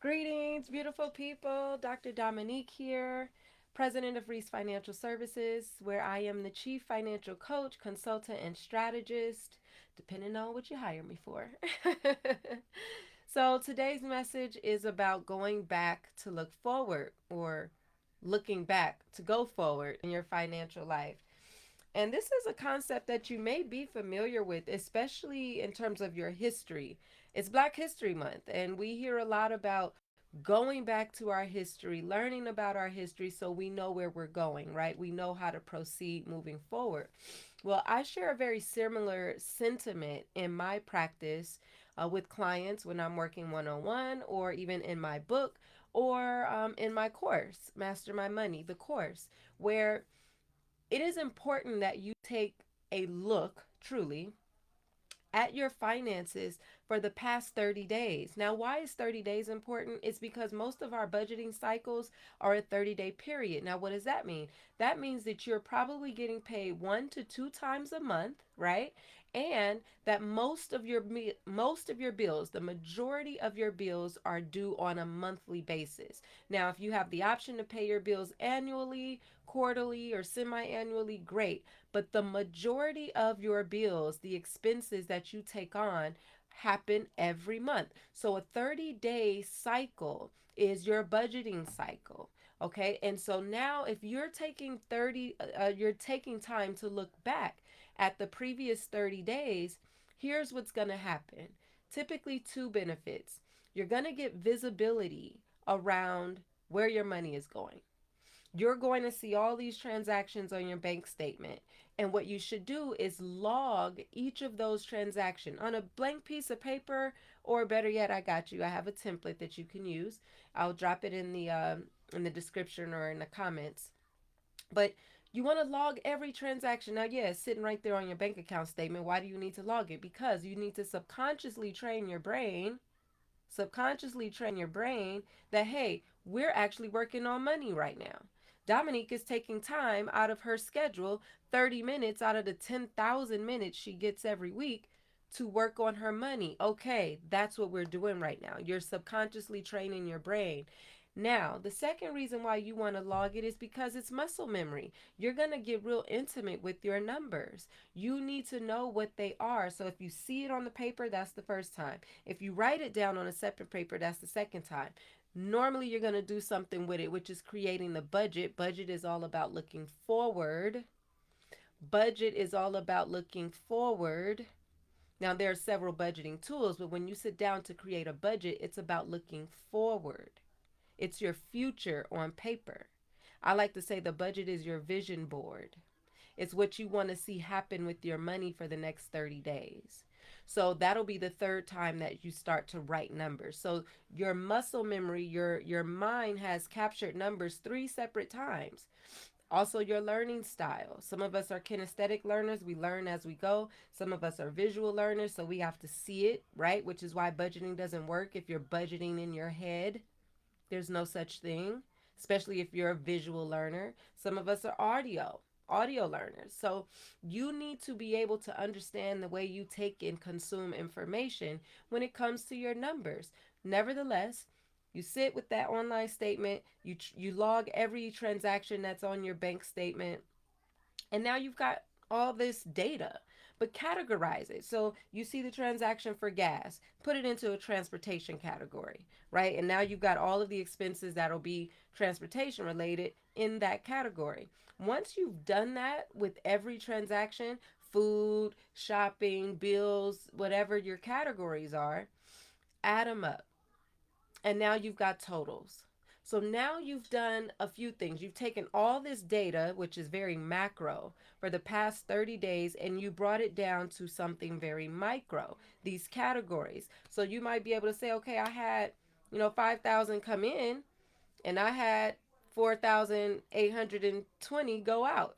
Greetings, beautiful people. Dr. Dominique here, president of Reese Financial Services, where I am the chief financial coach, consultant, and strategist, depending on what you hire me for. So, today's message is about going back to look forward or looking back to go forward in your financial life. And this is a concept that you may be familiar with, especially in terms of your history. It's Black History Month, and we hear a lot about going back to our history, learning about our history so we know where we're going, right? We know how to proceed moving forward. Well, I share a very similar sentiment in my practice with clients when I'm working one on one, or even in my book, or in my course, Master My Money, the course, where it is important that you take a look truly at your finances for the past 30 days. Now, why is 30 days important? It's because most of our budgeting cycles are a 30-day period. Now, what does that mean? That means that you're probably getting paid 1 to 2 times a month, right? And that most of your bills, the majority of your bills are due on a monthly basis. Now, if you have the option to pay your bills annually, quarterly, or semi-annually, great. But the majority of your bills, the expenses that you take on, happen every month. So a 30-day cycle is your budgeting cycle. Okay? And so now if you're taking time to look back at the previous 30 days, here's what's going to happen. Typically two benefits. You're going to get visibility around where your money is going. You're going to see all these transactions on your bank statement. And what you should do is log each of those transactions on a blank piece of paper, or better yet, I got you. I have a template that you can use. I'll drop it in the description or in the comments. But you want to log every transaction. Now, yeah, it's sitting right there on your bank account statement. Why do you need to log it? Because you need to subconsciously train your brain that, hey, we're actually working on money right now. Dominique is taking time out of her schedule, 30 minutes out of the 10,000 minutes she gets every week, to work on her money. Okay, that's what we're doing right now. You're subconsciously training your brain. Now, the second reason why you want to log it is because it's muscle memory. You're going to get real intimate with your numbers. You need to know what they are. So if you see it on the paper, that's the first time. If you write it down on a separate paper, that's the second time. Normally, you're going to do something with it, which is creating the budget. Budget is all about looking forward. Budget is all about looking forward. Now, there are several budgeting tools, but when you sit down to create a budget, it's about looking forward. It's your future on paper. I like to say the budget is your vision board. It's what you want to see happen with your money for the next 30 days. So that'll be the third time that you start to write numbers. So your muscle memory, your mind has captured numbers three separate times. Also, your learning style. Some of us are kinesthetic learners. We learn as we go. Some of us are visual learners, so we have to see it, right? Which is why budgeting doesn't work if you're budgeting in your head. There's no such thing, especially if you're a visual learner. Some of us are audio learners. So you need to be able to understand the way you take and consume information when it comes to your numbers. Nevertheless, you sit with that online statement, you log every transaction that's on your bank statement, and now you've got all this data, but categorize it. So you see the transaction for gas, put it into a transportation category, right? And now you've got all of the expenses that'll be transportation related in that category. Once you've done that with every transaction, food, shopping, bills, whatever your categories are, add them up. And now you've got totals. So now you've done a few things. You've taken all this data, which is very macro, for the past 30 days, and you brought it down to something very micro, these categories. So you might be able to say, okay, I had, 5,000 come in, and I had 4,820 go out.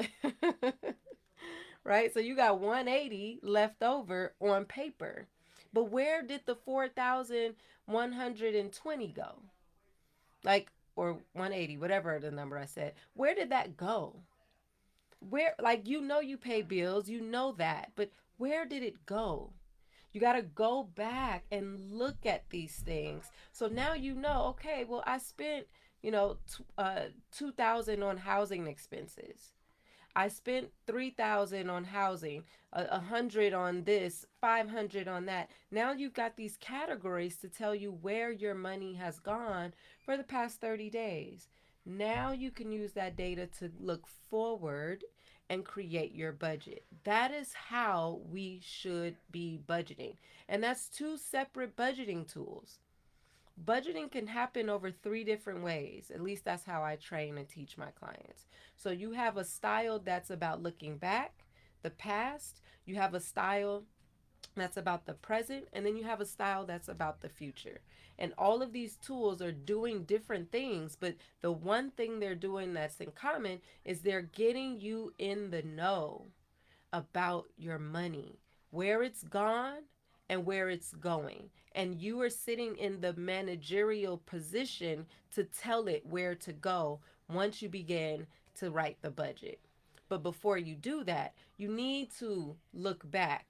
Right? So you got 180 left over on paper. But where did the 4,120 go? Like, or 180, whatever the number I said. Where did that go? Where, like, you pay bills, you know that, but where did it go? You got to go back and look at these things. So now you know, okay, well, I spent, 2,000 on housing expenses. I spent 3,000 on housing, 100 on this, 500 on that. Now you've got these categories to tell you where your money has gone for the past 30 days. Now you can use that data to look forward and create your budget. That is how we should be budgeting. And that's two separate budgeting tools. Budgeting can happen over three different ways. At least that's how I train and teach my clients. So you have a style that's about looking back, the past. You have a style that's about the present, and then you have a style that's about the future. And all of these tools are doing different things, but the one thing they're doing that's in common is they're getting you in the know about your money, where it's gone and where it's going. And you are sitting in the managerial position to tell it where to go once you begin to write the budget. But before you do that, you need to look back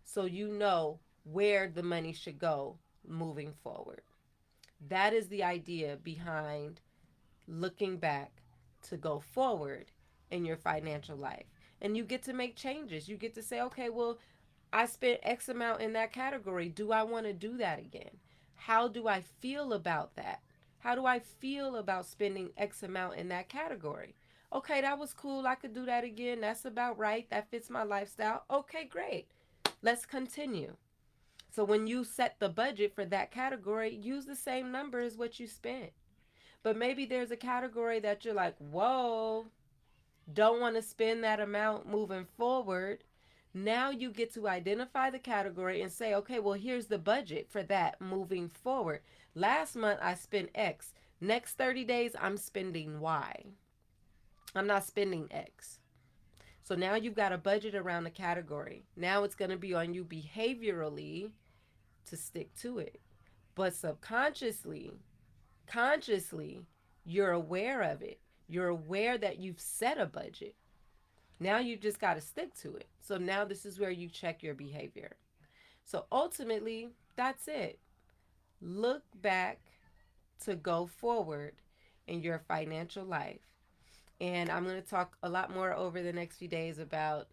so you know where the money should go moving forward. That is the idea behind looking back to go forward in your financial life. And you get to make changes. You get to say, okay, well, I spent X amount in that category. Do I want to do that again? How do I feel about that? How do I feel about spending X amount in that category? Okay, that was cool. I could do that again. That's about right. That fits my lifestyle. Okay, great. Let's continue. So when you set the budget for that category, use the same number as what you spent. But maybe there's a category that you're like, whoa, don't want to spend that amount moving forward. Now you get to identify the category and say, okay, well, here's the budget for that moving forward. Last month I spent X. Next 30 days, I'm spending Y. I'm not spending X. So now you've got a budget around the category. Now it's going to be on you behaviorally to stick to it. But subconsciously, consciously, you're aware of it. You're aware that you've set a budget. Now you just got to stick to it. So now this is where you check your behavior. So ultimately, that's it. Look back to go forward in your financial life. And I'm going to talk a lot more over the next few days about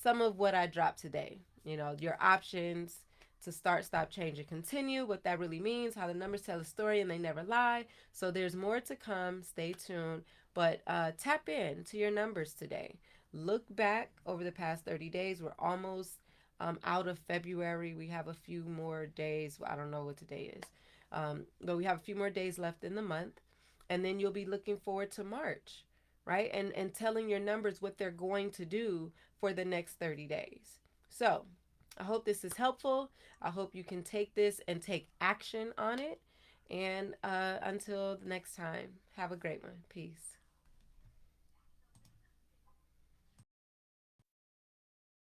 some of what I dropped today. Your options to start, stop, change, and continue, what that really means, how the numbers tell a story and they never lie. So there's more to come. Stay tuned. But tap in to your numbers today. Look back over the past 30 days. We're almost out of February. We have a few more days. I don't know what today is. But we have a few more days left in the month. And then you'll be looking forward to March, right? And telling your numbers what they're going to do for the next 30 days. So I hope this is helpful. I hope you can take this and take action on it. And until the next time, have a great one. Peace.